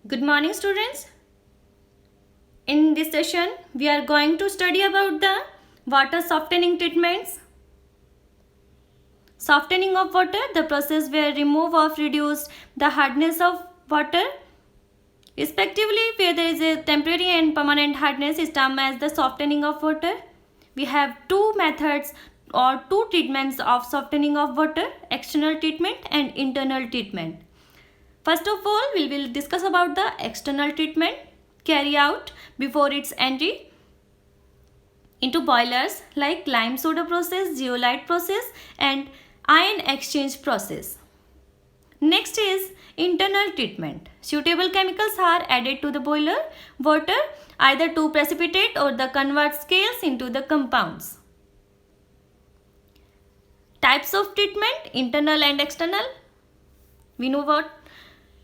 Good morning, students. In this session, we are going to study about the water softening treatments. Softening of water, the process where remove or reduce the hardness of water, respectively, where there is a temporary and permanent hardness is termed as the softening of water. We have two methods or two treatments of softening of water, external treatment and internal treatment. First of all, we will discuss about the external treatment carried out before its entry into boilers like lime soda process, zeolite process and ion exchange process. Next is internal treatment. Suitable chemicals are added to the boiler water either to precipitate or the convert scales into the compounds. Types of treatment, internal and external. We know what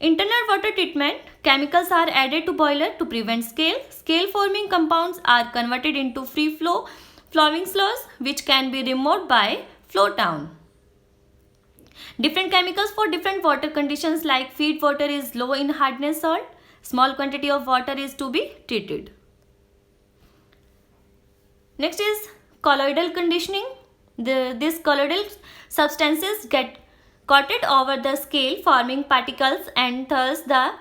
internal water treatment, chemicals are added to boiler to prevent scale. Scale forming compounds are converted into free flow flowing slurs which can be removed by flow down. Different chemicals for different water conditions like feed water is low in hardness salt. Small quantity of water is to be treated. Next is colloidal conditioning. These colloidal substances get coated over the scale forming particles and thus the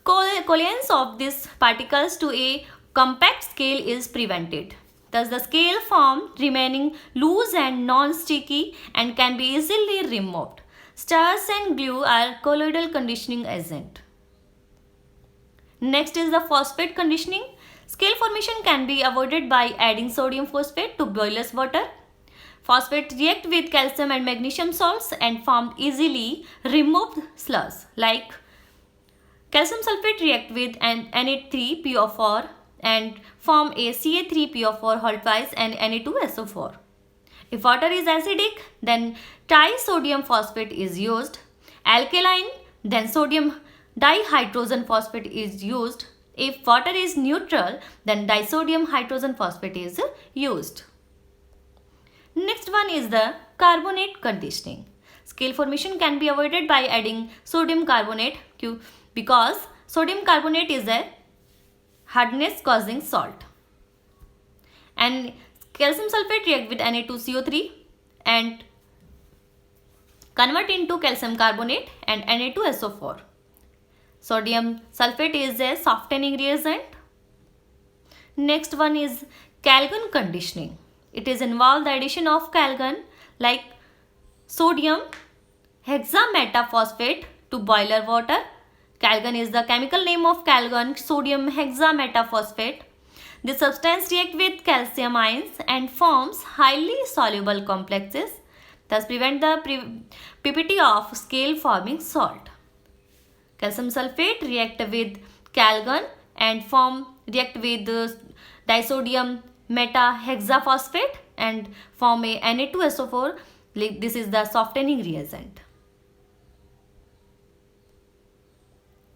coalescence of these particles to a compact scale is prevented. Thus the scale form remaining loose and non-sticky and can be easily removed. Stars and glue are colloidal conditioning agent. Next is the phosphate conditioning. Scale formation can be avoided by adding sodium phosphate to boiler's water. Phosphate react with calcium and magnesium salts and form easily removed slurs like calcium sulfate react with an Na3PO4 and form a Ca3PO4 haltwise and Na2SO4. If water is acidic, then trisodium phosphate is used. Alkaline, then sodium dihydrogen phosphate is used. If water is neutral, then disodium hydrogen phosphate is used. Next one is the carbonate conditioning. Scale formation can be avoided by adding sodium carbonate because sodium carbonate is a hardness causing salt. And calcium sulfate react with Na2CO3 and convert into calcium carbonate and Na2SO4. Sodium sulfate is a softening reagent. Next one is Calgon conditioning. It is involved the addition of calgon like sodium hexametaphosphate to boiler water. Calgon is the chemical name of calgon, sodium hexametaphosphate. This substance reacts with calcium ions and forms highly soluble complexes, thus prevent the purity of scale forming salt. Calcium sulfate react with calgon and react with disodium metahexaphosphate and form a Na2SO4. This is the softening reagent.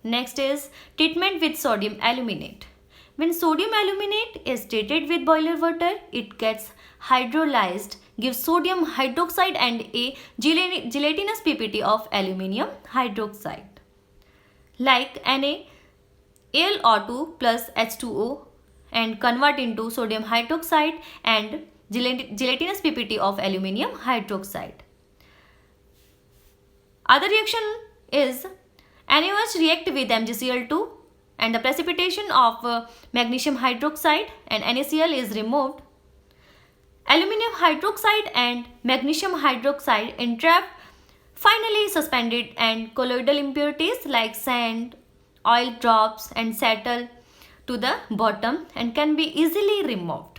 Next is treatment with sodium aluminate. When sodium aluminate is treated with boiler water, it gets hydrolyzed, gives sodium hydroxide and a gelatinous PPT of aluminium hydroxide like NaAlO2 plus H2O and convert into sodium hydroxide and gelatinous PPT of aluminium hydroxide. Other reaction is NaOH react with MgCl2 and the precipitation of magnesium hydroxide and NaCl is removed. Aluminium hydroxide and magnesium hydroxide entrap finally suspended and colloidal impurities like sand, oil drops and settle to the bottom and can be easily removed.